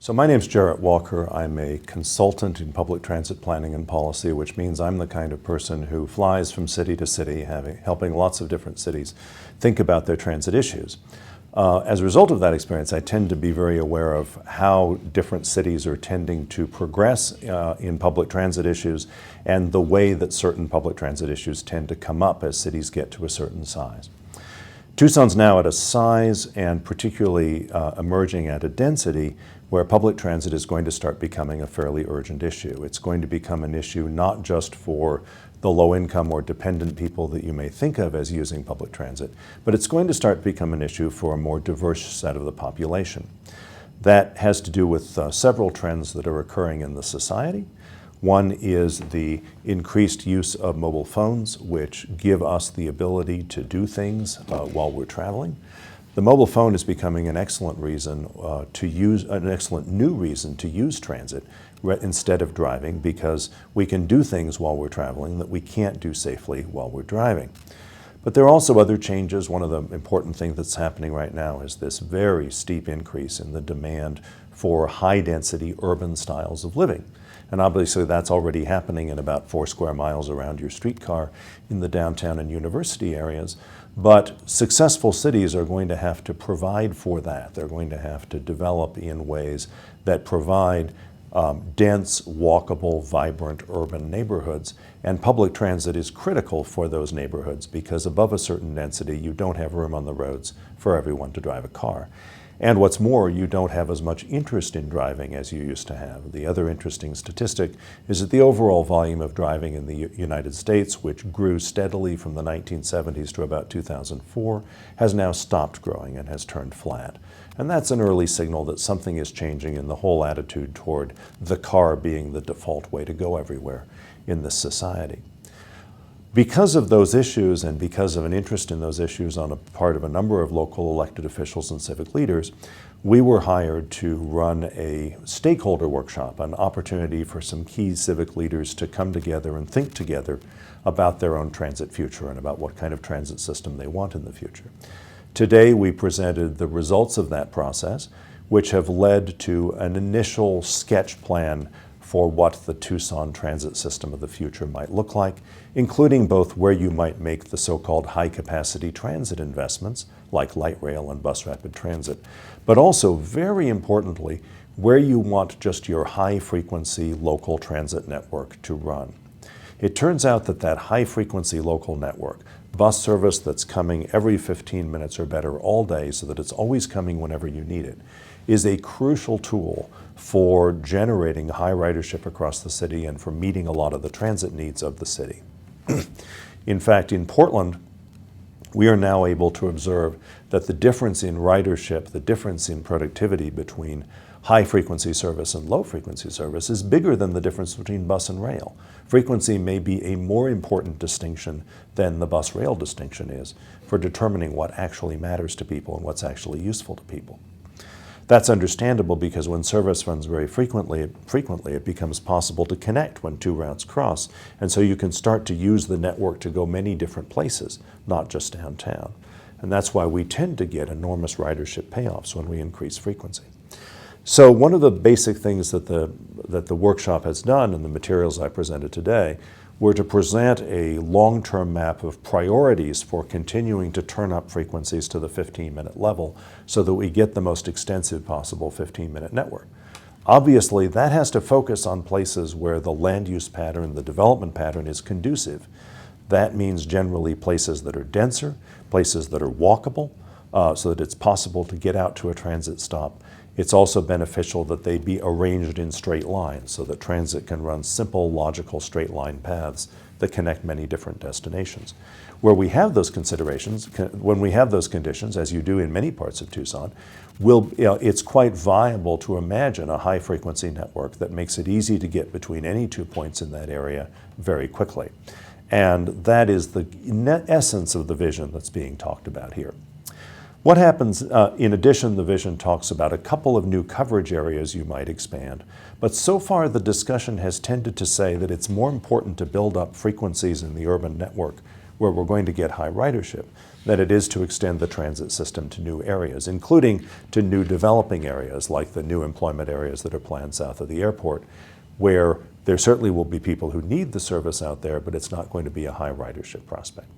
So my name's Jarrett Walker. I'm a consultant in public transit planning and policy, which means I'm the kind of person who flies from city to city, helping lots of different cities think about their transit issues. As a result of that experience, I tend to be very aware of how different cities are tending to progress in public transit issues and the way that certain public transit issues tend to come up as cities get to a certain size. Tucson's now at a size and particularly emerging at a density where public transit is going to start becoming a fairly urgent issue. It's going to become an issue not just for the low-income or dependent people that you may think of as using public transit, but it's going to start to become an issue for a more diverse set of the population. That has to do with several trends that are occurring in the society. One is the increased use of mobile phones, which give us the ability to do things while we're traveling. The mobile phone is becoming an excellent reason an excellent new reason to use transit instead of driving, because we can do things while we're traveling that we can't do safely while we're driving. But there are also other changes. One of the important things that's happening right now is this very steep increase in the demand for high-density urban styles of living. And obviously that's already happening in about 4 square miles around your streetcar in the downtown and university areas. But successful cities are going to have to provide for that. They're going to have to develop in ways that provide dense, walkable, vibrant urban neighborhoods. And public transit is critical for those neighborhoods because above a certain density, you don't have room on the roads for everyone to drive a car. And what's more, you don't have as much interest in driving as you used to have. The other interesting statistic is that the overall volume of driving in the United States, which grew steadily from the 1970s to about 2004, has now stopped growing and has turned flat. And that's an early signal that something is changing in the whole attitude toward the car being the default way to go everywhere in this society. Because of those issues and because of an interest in those issues on the part of a number of local elected officials and civic leaders, we were hired to run a stakeholder workshop, an opportunity for some key civic leaders to come together and think together about their own transit future and about what kind of transit system they want in the future. Today we presented the results of that process, which have led to an initial sketch plan for what the Tucson transit system of the future might look like, including both where you might make the so-called high-capacity transit investments, like light rail and bus rapid transit, but also, very importantly, where you want just your high-frequency local transit network to run. It turns out that that high-frequency local network, bus service that's coming every 15 minutes or better all day so that it's always coming whenever you need it, is a crucial tool for generating high ridership across the city and for meeting a lot of the transit needs of the city. In fact, in Portland, we are now able to observe that the difference in ridership, the difference in productivity between high-frequency service and low-frequency service is bigger than the difference between bus and rail. Frequency may be a more important distinction than the bus-rail distinction is for determining what actually matters to people and what's actually useful to people. That's understandable because when service runs very frequently, it becomes possible to connect when 2 routes cross, and so you can start to use the network to go many different places, not just downtown. And that's why we tend to get enormous ridership payoffs when we increase frequency. So one of the basic things that the workshop has done in the materials I presented today were to present a long-term map of priorities for continuing to turn up frequencies to the 15-minute level so that we get the most extensive possible 15-minute network. Obviously, that has to focus on places where the land use pattern, the development pattern is conducive. That means generally places that are denser, places that are walkable, so that it's possible to get out to a transit stop. It's also beneficial that they be arranged in straight lines so that transit can run simple, logical, straight line paths that connect many different destinations. Where we have those considerations, when we have those conditions, as you do in many parts of Tucson, it's quite viable to imagine a high-frequency network that makes it easy to get between any 2 points in that area very quickly. And that is the essence of the vision that's being talked about here. What happens, in addition, the vision talks about a couple of new coverage areas you might expand, but so far the discussion has tended to say that it's more important to build up frequencies in the urban network where we're going to get high ridership than it is to extend the transit system to new areas, including to new developing areas like the new employment areas that are planned south of the airport, where there certainly will be people who need the service out there, but it's not going to be a high ridership prospect.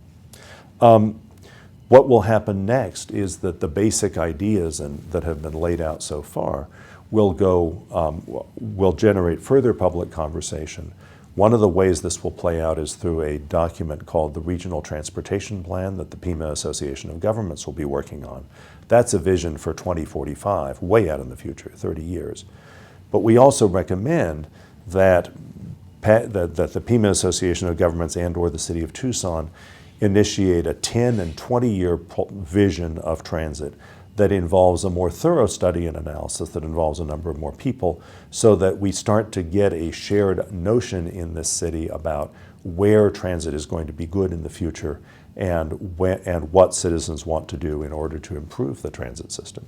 What will happen next is that the basic ideas that have been laid out so far will generate further public conversation. One of the ways this will play out is through a document called the Regional Transportation Plan that the Pima Association of Governments will be working on. That's a vision for 2045, way out in the future, 30 years. But we also recommend that the Pima Association of Governments and/or the City of Tucson initiate a 10 and 20-year vision of transit that involves a more thorough study and analysis, that involves a number of more people, so that we start to get a shared notion in this city about where transit is going to be good in the future and what citizens want to do in order to improve the transit system.